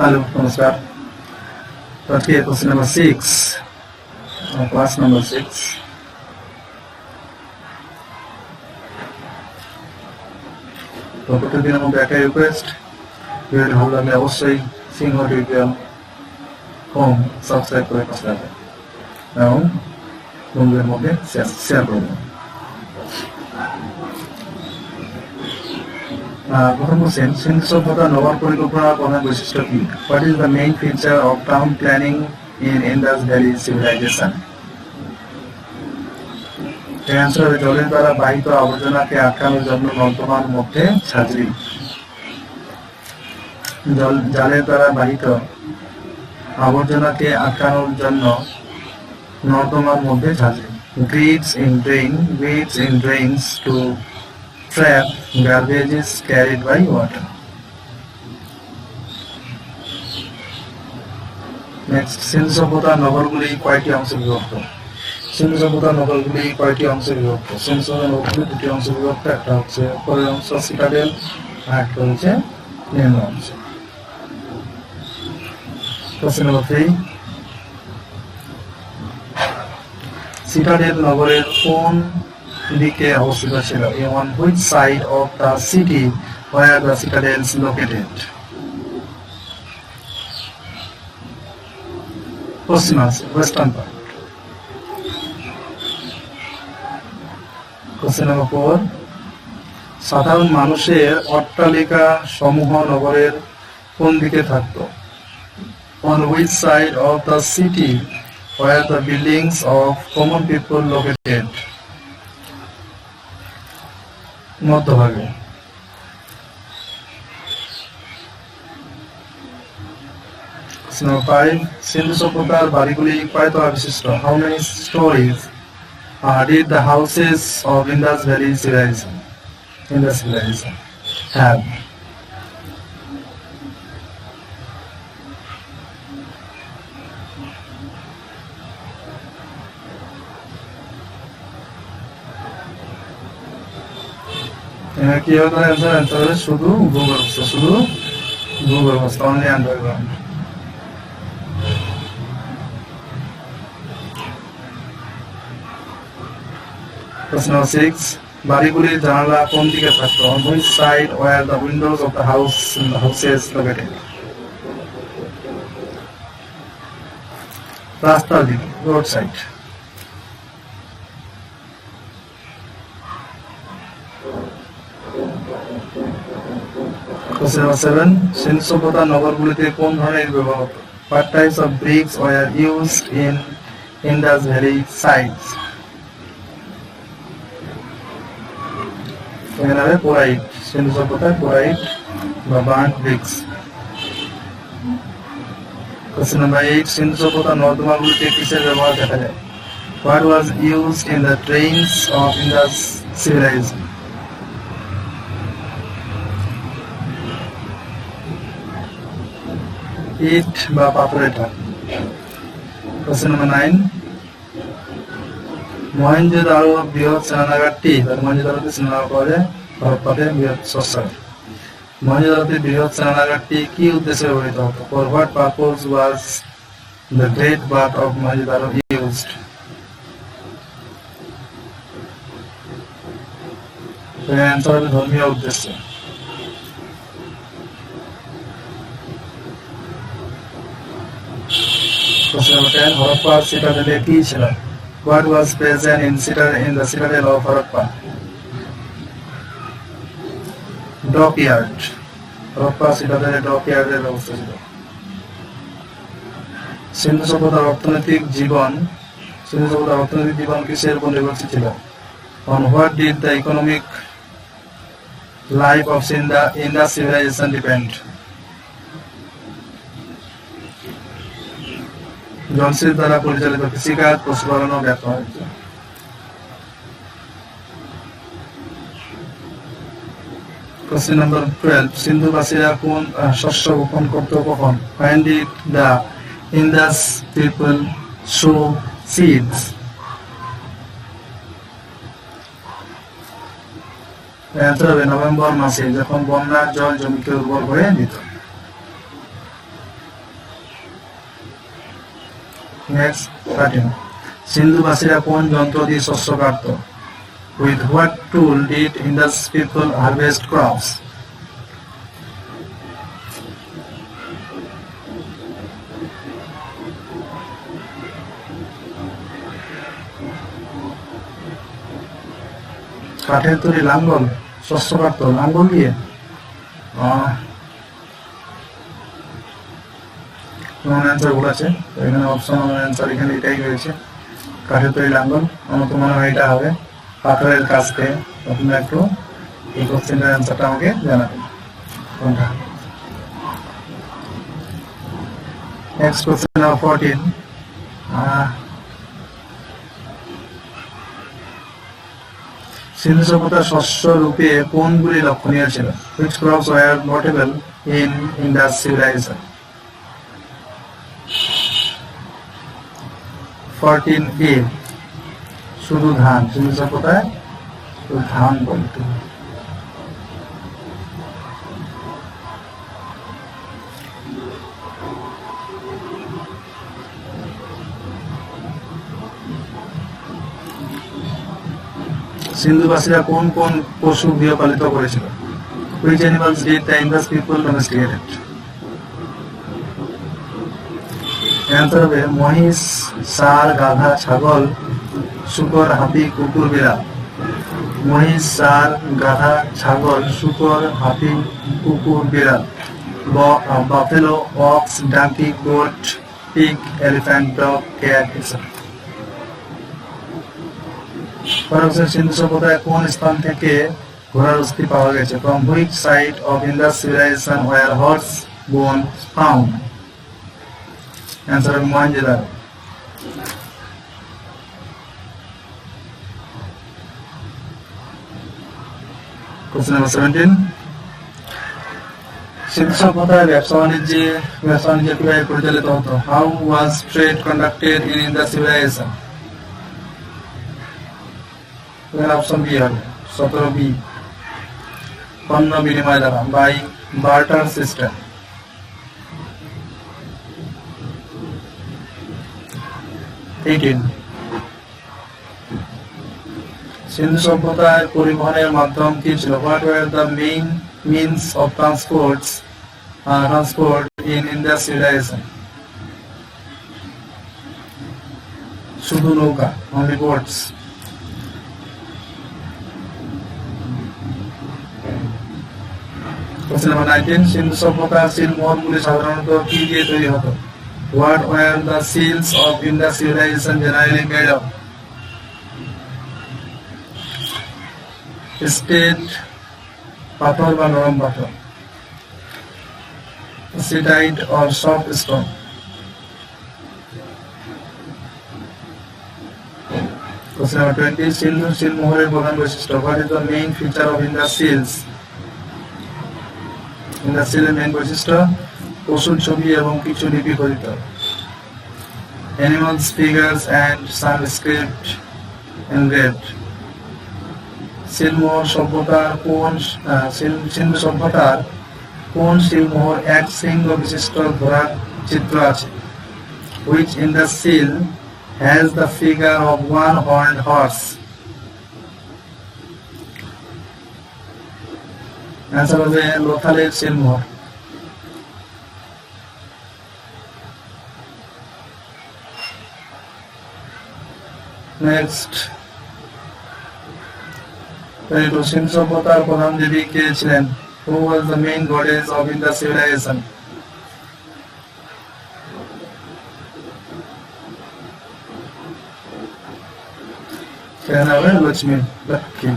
Hello, namaskar. Okay, question number 6. Class number 6. তো প্রতিদিনের মধ্যে একটা রিকোয়েস্ট, ভিডিওটি ভালো লাগলে অবশ্যই সিংহ টিউটোরিয়াল হোম সাবস্ক্রাইব করে পাশে রাখবেন এবং বন্ধুদের মধ্যে শেয়ার করবেন। প্রথম কোশ্চেন, সিন্ধু সভ্যতা নগর পরিকল্পনার প্রধান বৈশিষ্ট্য কি? What is the main feature of town planning in Indus valley civilization? Answer হবে জলের দ্বারা বাহিত আবর্জনাকে আটকানোর জন্য নর্দমার মধ্যে ঝাঁঝরি। জলের দ্বারা বাহিত আবর্জনাকে আটকানোর জন্য নর্দমার মধ্যে ঝাঁঝরি। Grids in drains to trap garbages carried by water. Next, সিন্ধু সভ্যতার নগরগুলি কয়টি অংশে বিভক্ত? সিন্ধু সভ্যতার নগরগুলি কয়টি অংশে বিভক্ত? সিন্ধু সভ্যতার নগরগুলি দুটি অংশে বিভক্ত, একটা হচ্ছে উপরের অংশ সিটাডেল আর একটা হচ্ছে নিম্ন অংশ। Question number 3. সিটাডেল নগরের কোন দিকে অবস্থিত ছিল? On which side of the city were the citadels located? পশ্চিমাংশে, western part. Question number 4. সাধারণ মানুষের অট্টালিকা সমূহ নগরের কোন দিকে থাকতো? On which side of the city were the buildings of common people located? মধ্যভাগে। Question number 5. সিন্ধু সভ্যতার বাড়িগুলি কয়তলা বিশিষ্ট? How many stories did the houses of Indus Valley civilization have? কি হবে অ্যান্সার হবে শুধু ভূগর্ভস্থ, অনলি আন্ডারগ্রাউন্ড। Question number 6. বাড়িগুলির জানালা কোন দিকে থাকতো? On which side were the windows of the houses located? রাস্তার দিকে, রোড সাইড। Question number 7. সিন্ধু সভ্যতার নগরগুলিতে কোন ধরনের ব্যবহৃত? What types of bricks were used in Indus Valley sites? এখানে হবে পোরাইট, সিন্ধু সভ্যতায় পোরাইট বা বার্ন ব্রিক্স। Question number 8. সিন্ধু সভ্যতার নর্দমাগুলিতে কিসের ব্যবহার দেখা যায়? What was used in the drains of Indus civilization? ইট বা পাথরের ঢাক। Question number 9. মহেঞ্জোদারো বৃহৎ স্নানাগারটি, মহেঞ্জোদারোতে স্নানাগার পাওয়া যায়, হরপ্পাতে বৃহৎ শস্যাগার। মহেঞ্জোদারোতে বৃহৎ স্নানাগারটি কি উদ্দেশ্যে ব্যবহৃত হতো? For what purpose was the great bath of Mohenjo-daro used? Answer হবে ধর্মীয় উদ্দেশ্যে। Question number 10. হরপ্পা সিটাডেলে কি ছিল? What was present in the citadel of Harappa? Dockyard. Harappa সিটাডেলে ডকইয়ার্ডের ব্যবস্থা ছিল। সিন্ধু সভ্যতার অর্থনৈতিক জীবন কিসের উপর নির্ভরশীল ছিল? On what did the economic life of Indus civilization depend? জনশীল দ্বারা পরিচালিত কৃষিকাজ, পশুপালন ব্যর্থ হয়েছে। Question number 12. সিন্ধুবাসীরা কোন শস্য বপন করত কখন? When did the Indus people sow seeds? Answer হবে নভেম্বর মাসে, যখন বন্যার জল জমিকে উর্বর করে দিত। নেক্সট 13, সিন্ধুবাসীরা কোন যন্ত্র দিয়ে শস্য কাটত? With what tool did Indus people harvest crops? কাঠের তৈরি লাঙ্গল শস্য কাটতো লাঙ্গল দিয়ে। অ্যান্সার ভুল আছে, এখানে অপশন অ্যান্সার এখানে এটাই হয়েছে, কাঠের তৈরি লাঙ্গল। আমার তো মনে হয় এটা হবে পাথরের কাজ থেকে। আপনারা একটু এই কোশ্চেনের অ্যান্সারটা আমাকে জানাবেন কোনটা। নেক্সট কোশ্চেন নাম্বার 14, সিন্ধু সভ্যতার শস্য রূপে কোনগুলি লক্ষণীয় ছিল? Which crops were notable in Indus civilization? 14A, শুধু ধান। সিন্ধু সভ্যতায় শুধু ধান বলতে। সিন্ধুবাসীরা কোন কোন পশু গৃহপালিত করেছিল? Which animals did the Indus people domesticated? Answer হবে মহিষ, ষাঁড়, গাধা, ছাগল, শূকর, হাতি, কুকুর, বিড়াল। মহিষ, ষাঁড়, গাধা, ছাগল, শূকর, হাতি, কুকুর, বিড়াল। Buffalo, ox, donkey, goat, pig, elephant, dog, cat, এসব। সিন্ধু সভ্যতায় কোন স্থান থেকে ঘোড়ার অস্থি পাওয়া গেছে? From which site of Indus civilization were horse bones found? Answer Mohenjo-daro. Question number 17, সিন্ধু সভ্যতায় ব্যবসা বাণিজ্য কিভাবে পরিচালিত হতো? How was trade conducted in Indus civilization? Option B হবে 17B, পণ্য বিনিময় দ্বারা, বাই বার্টার সিস্টেম। 18, সিন্ধু সভ্যতায় পরিবহনের মাধ্যম কি ছিল? What were the main means of transport in Indus civilization? শুধু নৌকা, only boats. Question number 19, সিন্ধু সভ্যতার সিলমোহরগুলি সাধারণত কি দিয়ে তৈরি হতো? What were the seals of Indus civilization generally made of? Straight পাথর বা নরম পাথর, সিটাইট or soft stone. Question number 20, সিন্ধু সিলমোহরের প্রধান বৈশিষ্ট্য। What is the main feature of Indus seals? Indus seals main বৈশিষ্ট্য পশুর ছবি এবং কিছু লিপি খোদিত, animals figures and some script engraved. সিলমোহর সভ্যতার সিন্ধু সভ্যতার কোন সিলমোহর এক শৃঙ্গ বিশিষ্ট ঘোড়ার চিত্র আছে? Which Indus seal has the figure of one horned horse? Answer হবে লোথালের সিলমোহর। নেক্সট, সিন্ধু সভ্যতার প্রধান দেবী কে ছিলেন? Who was the main goddess of Indus civilization? সেখানে হবে লক্ষ্মী, লক্ষ্মী।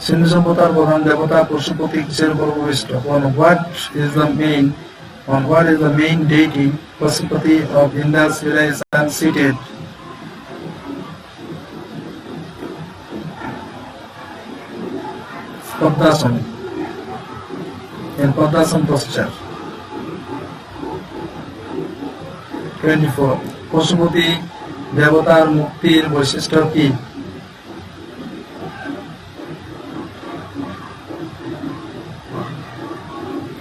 সিন্ধু সভ্যতার প্রধান দেবতা পশুপতি কিসের উপর উপবিষ্ট? On what is the main deity Pashupati of Indus civilization seated? Padmasana. In Padmasana posture. 24 Pashupati দেবতার মুক্তির বৈশিষ্ট্য কি?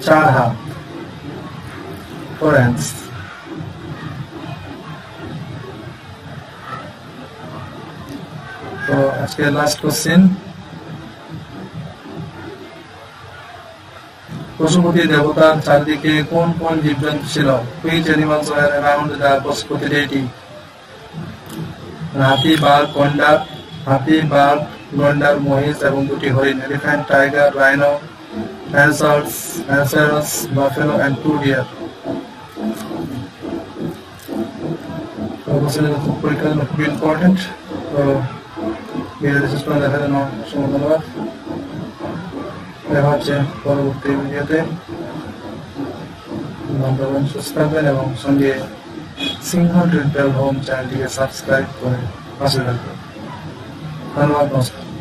4 হাত, 4 hands। তো আজকে লাস্ট কোশ্চেন, পশুপতি দেবতার চারদিকে কোন কোন জীবজন্তু ছিল? Which animals were around the Pashupati deity? হাতি, বাঘ, গন্ডার, হাতি, বাঘ, গন্ডার, মহিষ এবং দুটি হরিণ। Elephant, tiger, rhino, rhinoceros, buffalo and 2 deer। পরীক্ষার জন্য খুবই ইম্পর্টেন্ট। তো ভিডিওটি শেষ করে দেখার জন্য অসংখ্য ধন্যবাদ। দেখা হচ্ছে পরবর্তী ভিডিওতে। সুস্থ থাকবেন এবং সঙ্গে সিংহ ডেন্টাল হোম চ্যানেলটিকে সাবস্ক্রাইব করে পাশে থাকবেন। ধন্যবাদ, নমস্কার।